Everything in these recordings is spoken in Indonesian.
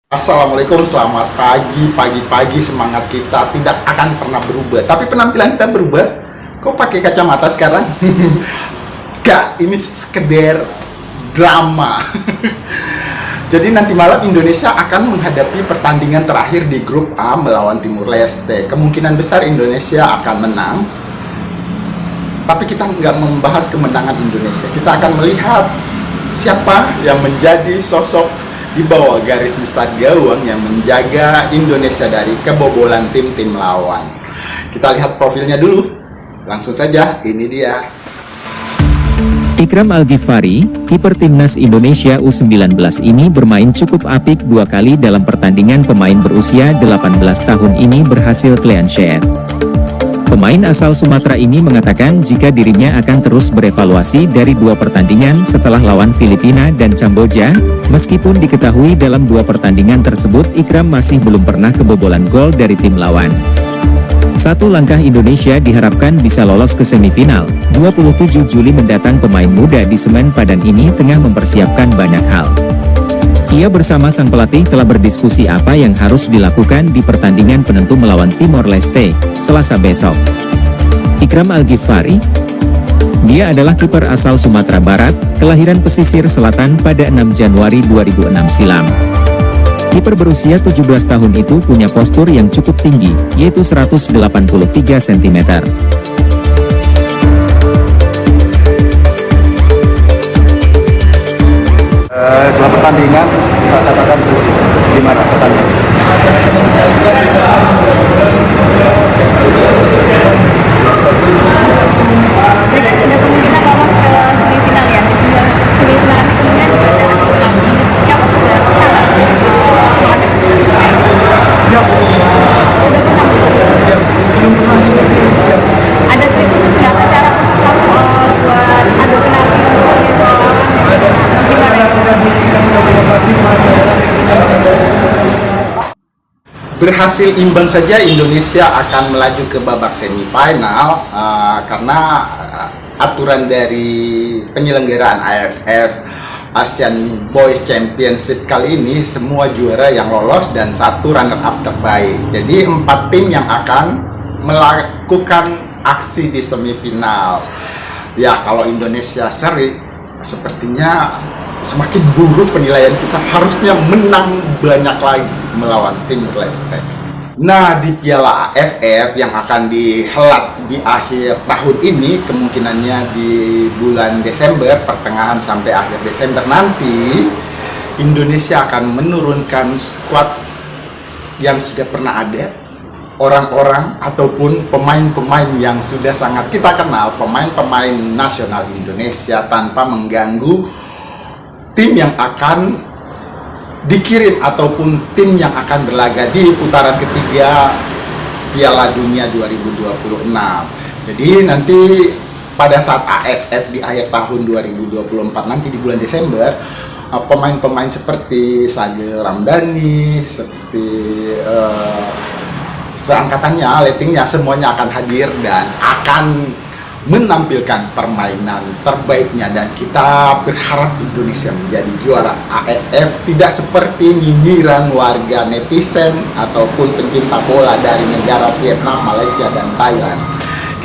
Assalamualaikum, selamat pagi. Pagi-pagi semangat kita tidak akan pernah berubah. Tapi penampilan kita berubah. Kok pakai kacamata sekarang? Gak, ini sekedar drama. Jadi nanti malam Indonesia akan menghadapi pertandingan terakhir di grup A melawan Timur Leste. Kemungkinan besar Indonesia akan menang. Tapi kita nggak membahas kemenangan Indonesia. Kita akan melihat siapa yang menjadi sosok di bawah garis start gawang yang menjaga Indonesia dari kebobolan tim-tim lawan. Kita lihat profilnya dulu. Langsung saja, ini dia. Ikram Al-Ghifari, kiper timnas Indonesia U19 ini bermain cukup apik 2 kali dalam pertandingan. Pemain berusia 18 tahun ini berhasil clean sheet. Pemain asal Sumatera ini mengatakan jika dirinya akan terus berevaluasi dari 2 pertandingan setelah lawan Filipina dan Kamboja. Meskipun diketahui dalam 2 pertandingan tersebut Ikram masih belum pernah kebobolan gol dari tim lawan. Satu langkah Indonesia diharapkan bisa lolos ke semifinal. 27 Juli mendatang pemain muda di Semen Padang ini tengah mempersiapkan banyak hal. Ia bersama sang pelatih telah berdiskusi apa yang harus dilakukan di pertandingan penentu melawan Timor Leste, Selasa besok. Ikram Al-Ghifari, dia adalah kiper asal Sumatera Barat, kelahiran pesisir selatan pada 6 Januari 2006 silam. Kiper berusia 17 tahun itu punya postur yang cukup tinggi, yaitu 183 cm. Dua pertandingan bisa katakan gimana pesannya? Ada kemungkinan lolos ke semifinal ya. Di semifinal kemudian juga ada menang. Siapa sudah menang? Ada sudah menang. Ada trik khusus nggak atau cara khusus kamu buat adu penalti gimana? Berhasil imbang saja Indonesia akan melaju ke babak semifinal karena aturan dari penyelenggaraan AFF Asian Boys Championship kali ini semua juara yang lolos dan 1 runner up terbaik. Jadi 4 tim yang akan melakukan aksi di semifinal. Ya, kalau Indonesia seri sepertinya semakin buruk penilaian kita, harusnya menang banyak lagi melawan Timur Leste. Nah, di Piala AFF yang akan dihelat di akhir tahun ini, kemungkinannya di bulan Desember, pertengahan sampai akhir Desember nanti, Indonesia akan menurunkan skuad yang sudah pernah ada, orang-orang ataupun pemain-pemain yang sudah sangat kita kenal, pemain-pemain nasional Indonesia, tanpa mengganggu tim yang akan dikirim ataupun tim yang akan berlaga di putaran ketiga Piala Dunia 2026. Jadi nanti pada saat AFF di akhir tahun 2024 nanti di bulan Desember, pemain-pemain seperti Sajil Ramdhani, seperti seangkatannya, lettingnya, semuanya akan hadir dan akan menampilkan permainan terbaiknya, dan kita berharap Indonesia menjadi juara AFF, tidak seperti nyinyiran warga netizen ataupun pencinta bola dari negara Vietnam, Malaysia, dan Thailand.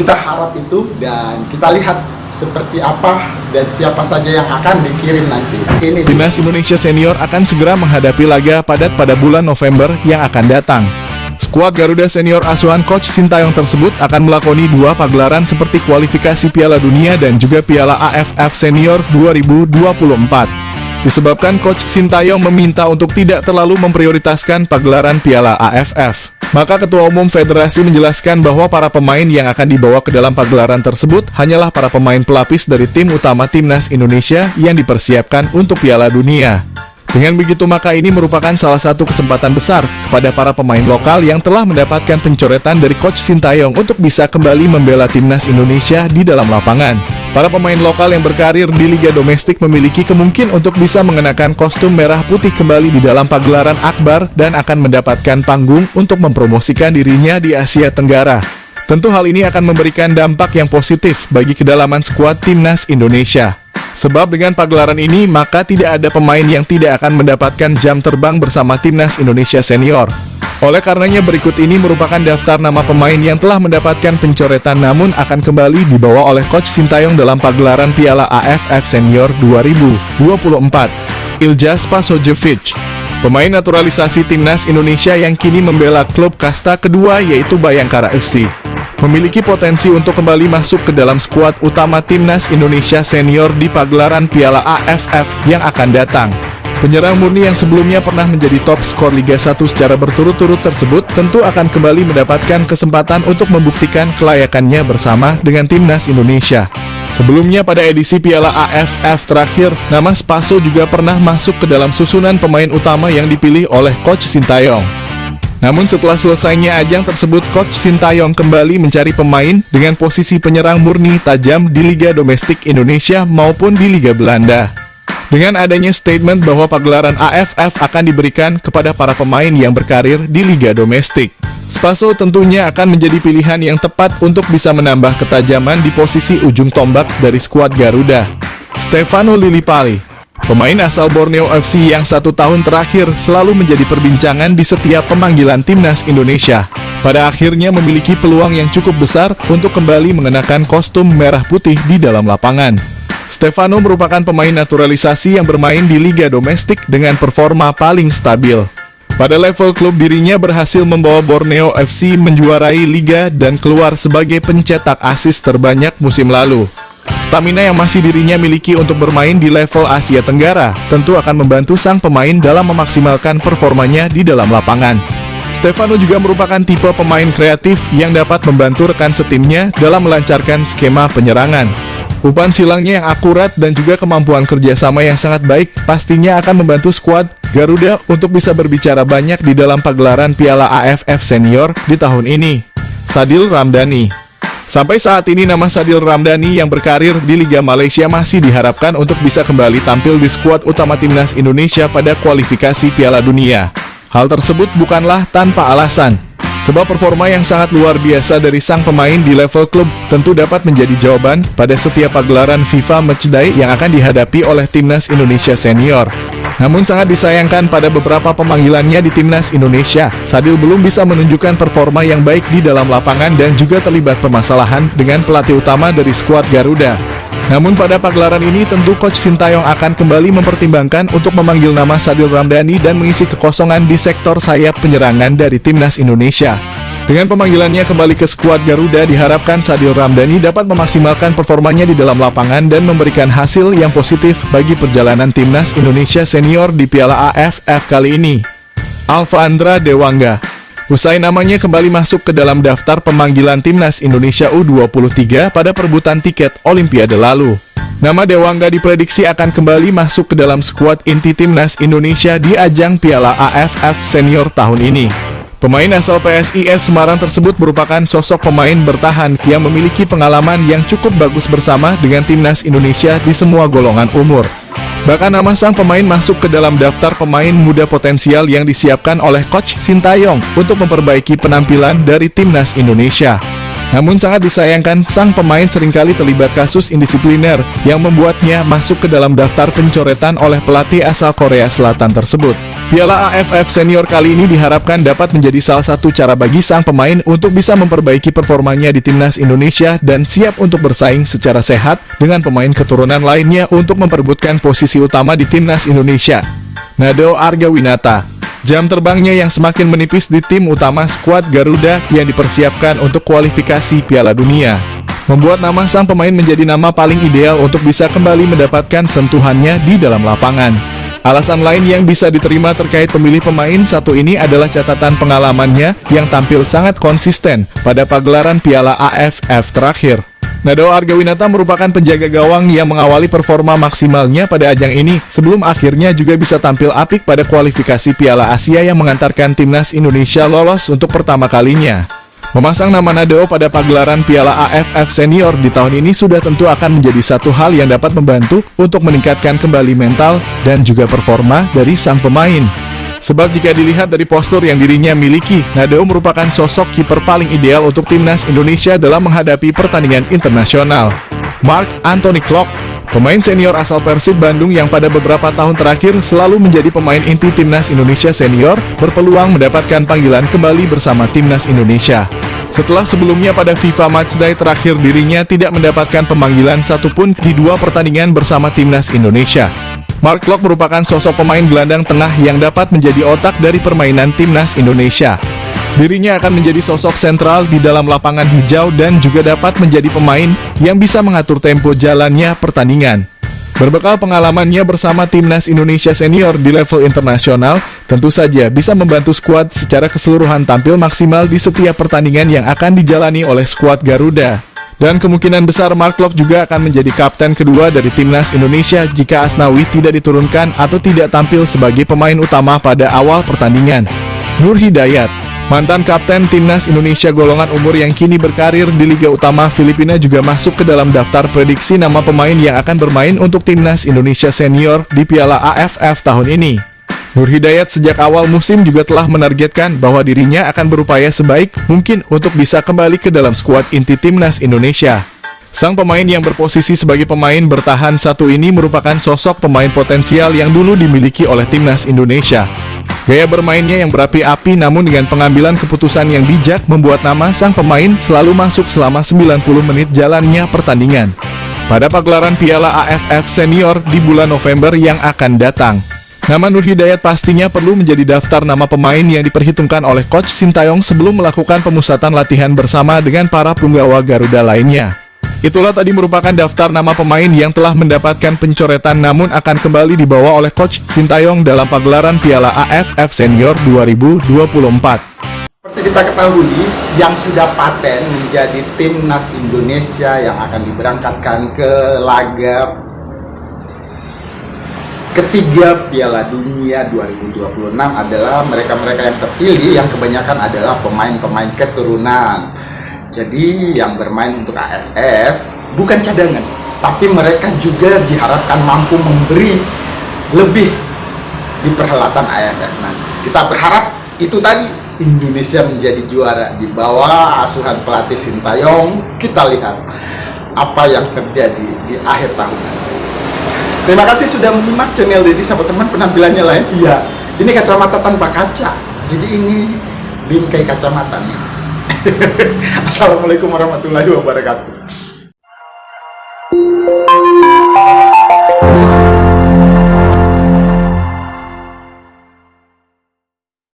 Kita harap itu, dan kita lihat seperti apa dan siapa saja yang akan dikirim nanti. Timnas Indonesia Senior akan segera menghadapi laga padat pada bulan November yang akan datang. Skuad Garuda Senior asuhan Coach Sintayong tersebut akan melakoni 2 pagelaran seperti kualifikasi Piala Dunia dan juga Piala AFF Senior 2024. Disebabkan Coach Sintayong meminta untuk tidak terlalu memprioritaskan pagelaran Piala AFF. Maka Ketua Umum Federasi menjelaskan bahwa para pemain yang akan dibawa ke dalam pagelaran tersebut hanyalah para pemain pelapis dari tim utama Timnas Indonesia yang dipersiapkan untuk Piala Dunia. Dengan begitu maka ini merupakan salah satu kesempatan besar kepada para pemain lokal yang telah mendapatkan pencoretan dari Coach Sintayong untuk bisa kembali membela Timnas Indonesia di dalam lapangan. Para pemain lokal yang berkarir di Liga Domestik memiliki kemungkinan untuk bisa mengenakan kostum merah putih kembali di dalam pagelaran Akbar dan akan mendapatkan panggung untuk mempromosikan dirinya di Asia Tenggara. Tentu hal ini akan memberikan dampak yang positif bagi kedalaman skuad Timnas Indonesia. Sebab dengan pagelaran ini, maka tidak ada pemain yang tidak akan mendapatkan jam terbang bersama Timnas Indonesia Senior. Oleh karenanya berikut ini merupakan daftar nama pemain yang telah mendapatkan pencoretan namun akan kembali dibawa oleh Coach Sintayong dalam pagelaran Piala AFF Senior 2024. Iljaz Pasojevic, pemain naturalisasi Timnas Indonesia yang kini membela klub kasta kedua yaitu Bayangkara FC, memiliki potensi untuk kembali masuk ke dalam skuad utama Timnas Indonesia Senior di pagelaran Piala AFF yang akan datang. Penyerang murni yang sebelumnya pernah menjadi top skor Liga 1 secara berturut-turut tersebut tentu akan kembali mendapatkan kesempatan untuk membuktikan kelayakannya bersama dengan Timnas Indonesia. Sebelumnya pada edisi Piala AFF terakhir, nama Spaso juga pernah masuk ke dalam susunan pemain utama yang dipilih oleh Coach Sintayong. Namun setelah selesainya ajang tersebut, Coach Sintayong kembali mencari pemain dengan posisi penyerang murni tajam di Liga Domestik Indonesia maupun di Liga Belanda. Dengan adanya statement bahwa pagelaran AFF akan diberikan kepada para pemain yang berkarir di Liga Domestik, Spaso tentunya akan menjadi pilihan yang tepat untuk bisa menambah ketajaman di posisi ujung tombak dari skuad Garuda. Stefano Lillipali, pemain asal Borneo FC yang 1 tahun terakhir selalu menjadi perbincangan di setiap pemanggilan Timnas Indonesia, pada akhirnya memiliki peluang yang cukup besar untuk kembali mengenakan kostum merah putih di dalam lapangan. Stefano merupakan pemain naturalisasi yang bermain di Liga Domestik dengan performa paling stabil. Pada level klub dirinya berhasil membawa Borneo FC menjuarai Liga dan keluar sebagai pencetak assist terbanyak musim lalu. Stamina yang masih dirinya miliki untuk bermain di level Asia Tenggara tentu akan membantu sang pemain dalam memaksimalkan performanya di dalam lapangan. Stefano juga merupakan tipe pemain kreatif yang dapat membantu rekan setimnya dalam melancarkan skema penyerangan. Umpan silangnya yang akurat dan juga kemampuan kerjasama yang sangat baik pastinya akan membantu skuad Garuda untuk bisa berbicara banyak di dalam pagelaran Piala AFF Senior di tahun ini. Sadil Ramdhani. Sampai saat ini nama Sadil Ramdhani yang berkarir di Liga Malaysia masih diharapkan untuk bisa kembali tampil di skuad utama Timnas Indonesia pada kualifikasi Piala Dunia. Hal tersebut bukanlah tanpa alasan, sebab performa yang sangat luar biasa dari sang pemain di level klub tentu dapat menjadi jawaban pada setiap pagelaran FIFA Matchday yang akan dihadapi oleh Timnas Indonesia Senior. Namun sangat disayangkan pada beberapa pemanggilannya di Timnas Indonesia, Sadil belum bisa menunjukkan performa yang baik di dalam lapangan dan juga terlibat permasalahan dengan pelatih utama dari skuad Garuda. Namun pada pagelaran ini tentu Coach Sintayong akan kembali mempertimbangkan untuk memanggil nama Sadil Ramdhani dan mengisi kekosongan di sektor sayap penyerangan dari Timnas Indonesia. Dengan pemanggilannya kembali ke skuad Garuda, diharapkan Sadil Ramdhani dapat memaksimalkan performanya di dalam lapangan dan memberikan hasil yang positif bagi perjalanan Timnas Indonesia Senior di Piala AFF kali ini. Alfandra Dewangga. Usai namanya kembali masuk ke dalam daftar pemanggilan Timnas Indonesia U23 pada perebutan tiket Olimpiade lalu, nama Dewangga diprediksi akan kembali masuk ke dalam skuad inti Timnas Indonesia di ajang Piala AFF Senior tahun ini. Pemain asal PSIS Semarang tersebut merupakan sosok pemain bertahan yang memiliki pengalaman yang cukup bagus bersama dengan Timnas Indonesia di semua golongan umur. Bahkan nama sang pemain masuk ke dalam daftar pemain muda potensial yang disiapkan oleh Coach Sintayong untuk memperbaiki penampilan dari Timnas Indonesia. Namun sangat disayangkan sang pemain seringkali terlibat kasus indisipliner yang membuatnya masuk ke dalam daftar pencoretan oleh pelatih asal Korea Selatan tersebut. Piala AFF Senior kali ini diharapkan dapat menjadi salah satu cara bagi sang pemain untuk bisa memperbaiki performanya di Timnas Indonesia dan siap untuk bersaing secara sehat dengan pemain keturunan lainnya untuk memperebutkan posisi utama di Timnas Indonesia. Nado Argawinata. Jam terbangnya yang semakin menipis di tim utama skuad Garuda yang dipersiapkan untuk kualifikasi Piala Dunia membuat nama sang pemain menjadi nama paling ideal untuk bisa kembali mendapatkan sentuhannya di dalam lapangan. Alasan lain yang bisa diterima terkait pemilih pemain satu ini adalah catatan pengalamannya yang tampil sangat konsisten pada pagelaran Piala AFF terakhir. Nado Argawinata merupakan penjaga gawang yang mengawali performa maksimalnya pada ajang ini sebelum akhirnya juga bisa tampil apik pada kualifikasi Piala Asia yang mengantarkan Timnas Indonesia lolos untuk pertama kalinya. Memasang nama Nado pada pagelaran Piala AFF Senior di tahun ini sudah tentu akan menjadi satu hal yang dapat membantu untuk meningkatkan kembali mental dan juga performa dari sang pemain. Sebab jika dilihat dari postur yang dirinya miliki, Nado merupakan sosok kiper paling ideal untuk Timnas Indonesia dalam menghadapi pertandingan internasional. Mark Anthony Klok, pemain senior asal Persib Bandung yang pada beberapa tahun terakhir selalu menjadi pemain inti Timnas Indonesia senior, berpeluang mendapatkan panggilan kembali bersama Timnas Indonesia. Setelah sebelumnya pada FIFA Matchday terakhir dirinya tidak mendapatkan pemanggilan satupun di 2 pertandingan bersama Timnas Indonesia. Mark Klok merupakan sosok pemain gelandang tengah yang dapat menjadi otak dari permainan Timnas Indonesia. Dirinya akan menjadi sosok sentral di dalam lapangan hijau dan juga dapat menjadi pemain yang bisa mengatur tempo jalannya pertandingan. Berbekal pengalamannya bersama Timnas Indonesia senior di level internasional, tentu saja bisa membantu skuad secara keseluruhan tampil maksimal di setiap pertandingan yang akan dijalani oleh skuad Garuda. Dan kemungkinan besar Mark Klok juga akan menjadi kapten kedua dari Timnas Indonesia jika Asnawi tidak diturunkan atau tidak tampil sebagai pemain utama pada awal pertandingan. Nur Hidayat, mantan kapten Timnas Indonesia golongan umur yang kini berkarir di Liga Utama Filipina, juga masuk ke dalam daftar prediksi nama pemain yang akan bermain untuk Timnas Indonesia senior di Piala AFF tahun ini. Nur Hidayat sejak awal musim juga telah menargetkan bahwa dirinya akan berupaya sebaik mungkin untuk bisa kembali ke dalam skuad inti Timnas Indonesia. Sang pemain yang berposisi sebagai pemain bertahan satu ini merupakan sosok pemain potensial yang dulu dimiliki oleh Timnas Indonesia. Gaya bermainnya yang berapi-api namun dengan pengambilan keputusan yang bijak membuat nama sang pemain selalu masuk selama 90 menit jalannya pertandingan pada pagelaran Piala AFF Senior di bulan November yang akan datang. Nama Nur Hidayat pastinya perlu menjadi daftar nama pemain yang diperhitungkan oleh Coach Sintayong sebelum melakukan pemusatan latihan bersama dengan para punggawa Garuda lainnya. Itulah tadi merupakan daftar nama pemain yang telah mendapatkan pencoretan namun akan kembali dibawa oleh Coach Sintayong dalam pagelaran Piala AFF Senior 2024. Seperti kita ketahui, yang sudah paten menjadi Timnas Indonesia yang akan diberangkatkan ke laga ketiga Piala Dunia 2026 adalah mereka-mereka yang terpilih yang kebanyakan adalah pemain-pemain keturunan. Jadi yang bermain untuk AFF bukan cadangan, tapi mereka juga diharapkan mampu memberi lebih di perhelatan AFF nanti. Kita berharap itu tadi, Indonesia menjadi juara di bawah asuhan pelatih Sintayong. Kita lihat apa yang terjadi di akhir tahun nanti. Terima kasih sudah menyimak channel Deddy, sahabat teman. Penampilannya lain, iya. Ini kacamata tanpa kaca, jadi ini bingkai kacamata nih. Assalamualaikum warahmatullahi wabarakatuh.